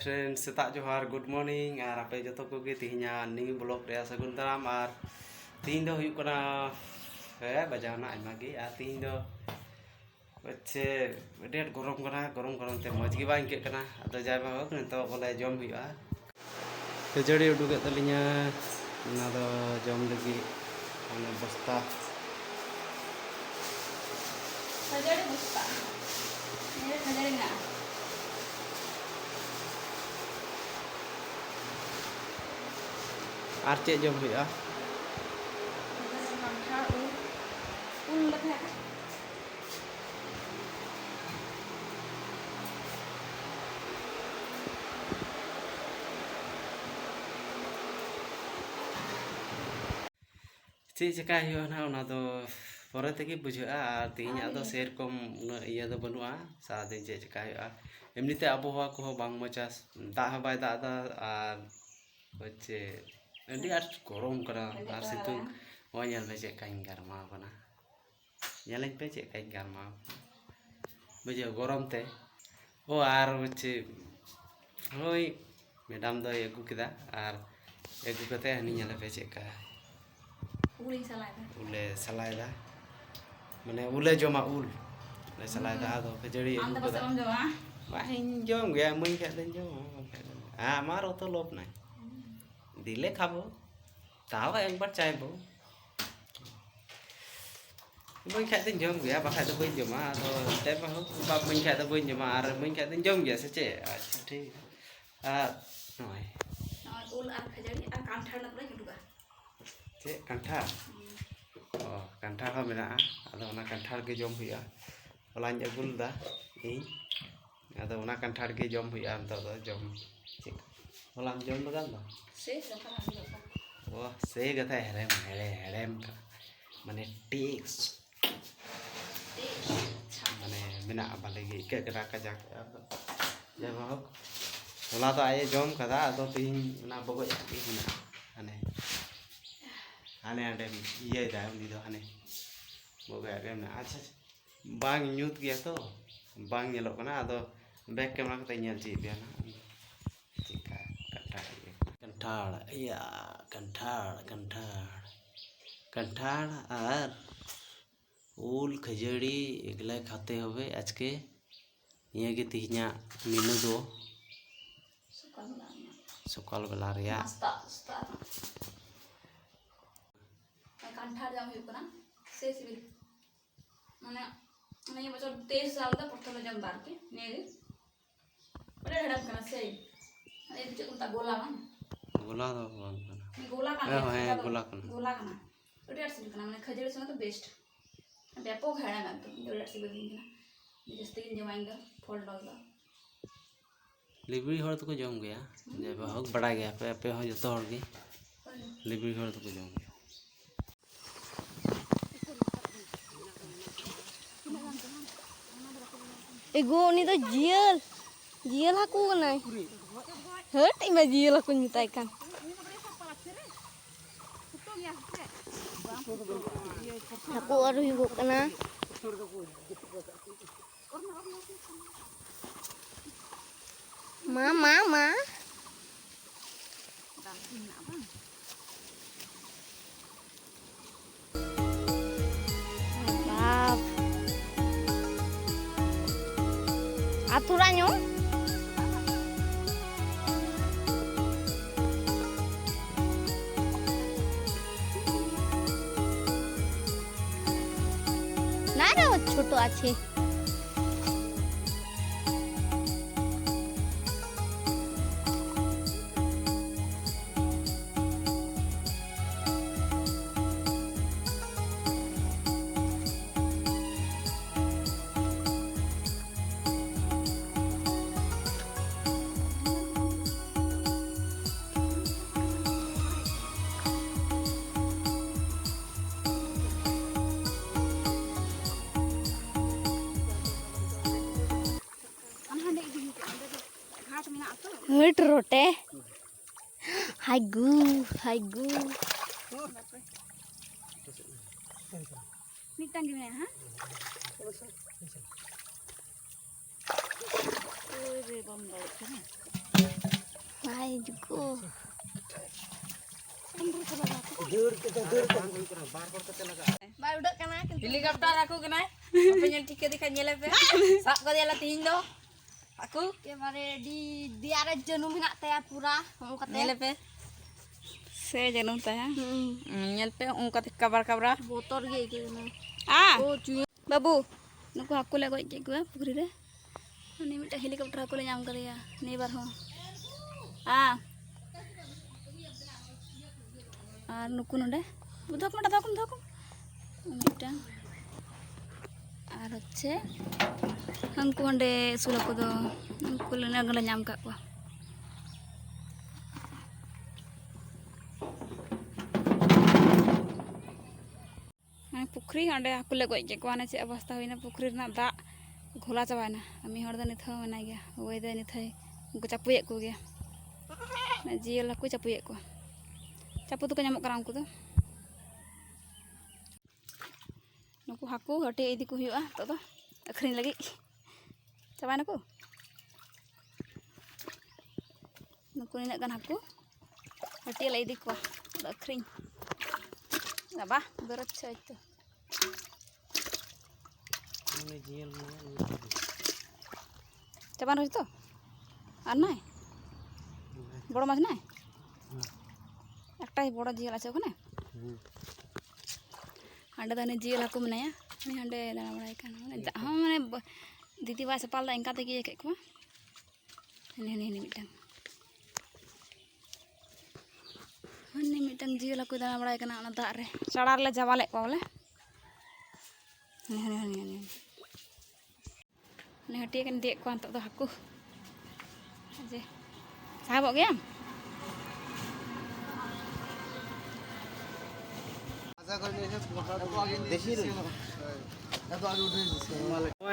Friend सेता जोहार good morning और आपे जो को तीहना नी ब्लॉग रे सगुन दाराम और तीन दो हुई कना बजावना आयमा गे और तीन दो अच्छे डेट गरम गरम ते मज गे बाई कना अदो जाय बाबा नितो बोले जम हुआ खजड़ी उडुके तलिया ना दो जम लगी बस्ता खजड़ी बस्ता ये खजड़ी ना और चे जम हुआ चे चेका ना परे तक बुझा तीन सेरकम इया बनूआ सारा दिन चे चेका एमनीते आबहावा को बांग मचा दाग बै दाग चे अभी आठ गरम और सितुंग पे चेकाई गरमा पे चेकाई गरमा बुझे गरम ते ओ और चे हई मैडम दो अगू केदा और अगू कते हनी पे चेका उले सलायदा माने उले जमा उल ले सलायदा आदो खजड़ी अगू केदा बाहिं जम गया मुई खादे जम मारो तो लोभ ना दिले खाबो ताव एक बार चाहबो मुई खादे जम गया बाखा तो बइन जमा तो ते बाप मुई खादे बइन जमा और मुई खादे जम गया से चे अच्छा ठीक नय उल और खजड़ी और कांठार ना जुडुगा चे कांठार ओ कांठार हो मेना आदो ना कांठार के जम हुआ हलाñ अगुलदा इन आदो ना कांठार के जम हुआ अंत दो जम चे हलाम जम लगा दो से सफरा वो से कथा हेड़ेम माने टेक्स्ट माने मेना बाले गे के करा का जा जब होला तो आए जम कदा तो तीन ना बगो के मेना हाने हाने आडे ये दा उनी दो हाने बगो के मेना अच्छा बांग न्यूत गया तो बांग नेलो कना आदो बैक कैमरा कते नेल ची बिया ना चिका कंठाड़ या कंठाड़ और उल खजड़ी एगला खाते हुए आज के ये के तीहना मेनू दो सकाल बेला रिया कांठार जम हुई कना से सिविल माने माने ये बचो 23 साल दा प्रथम जम बार के नेगे बड़े हड़प कना से अरे बिच कुंता गोला दो गोला गोला कना उड़ी आर सिविल कना माने खजड़ी सुना तो बेस्ट व्यापक है ना तो उड़ी आर सिविल कना जस्ते इन जमाएंगे फोल्ड होगा लिबरी हर तो को जम गया जब हक बड़ा गया पे हो जतो हर गे लिबरी हर तो को जम गया एगो उनी तो जियल हाकू कनाय हट इमा जियल हाकू मिताय कान हाकू और हुई कना मा aturannya nada ছোট আছে hut rote hai gu Mitang gimana ha? Oi, bom balik kan. Hai juga. Baru udah kena. Helikopter aku kena. Apa yang tiket ikan nyelep ya? Sak kau dia latih Indo. Aku Ya mari di area jenum nak teh pura. Kamu kata nyelep ya. Saya jangan lupa ya. Nyelep ya. Ungkat kabar-kabar. motor gitu na. Ah. Oh cuy. Babu. Nuku aku lagi goj gue pukri deh. Ini minta helikopter aku le nyam kali ya. Nih bar ho. Ah. আর নুকু নডে বুধক না তখন তখন মিটাং আর হচ্ছে হাঙ্কু হান্ডে সুলাকু দো উনকু লে nagala nyam kat ko Pukhri अंडे हाकु ले गज को आने चे अवस्था हुईना पुखरी ना दा घोला चाबाना आमी हर द निथ मना गया ओय द निथ उनको चापुए को गया ना जियल हाकु चापुए को चापू तो nyamuk kana unku do nuku haku hati idi ku huyu'a to do akhrin lagi cabain aku nuku nina kan haku hati la idi ku akhrin apa berat coy itu cabain harus itu anai boro mas nai एकटाई बड़ा जियल आछे ओखाने हांडे दाने जियल हाकु मनाया नि हांडे दाना बड़ाई कान हां माने दीदी बा सपाल दा इंका तेगी के को हने मिटang हने मिटang जियल हाकु दाना बड़ाई काना ना दा रे चड़ार ले जावाले को बोले हने हटिए कन दे को अंत दो हाकु जे साहब हो गया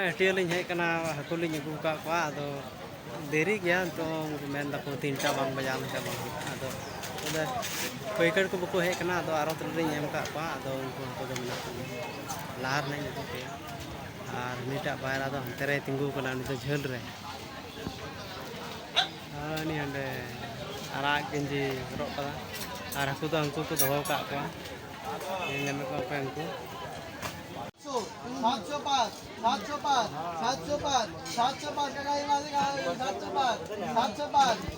हटिया लिंग हेज कना हाकु लिंग अगू का कोआ आदो देरी गया तो मेन दको 3टा बांग बजा लेका बांग आदो ओदे पैकड़ को बको हेज कना आदो आरो लिंग एम का कोआ आदो उनको को दो मिला को लार नहीं अगू पे आर नीटा बायरा दो हंते रे तिंगू कना नि तो झल रे आनी हंडे आरा गंजी रो कदा आर हाकु दो अंको को दहो का कोआ ini mereka apa yang itu? 705, 705, 705, 705 kakak yang masih kakak 705, 705.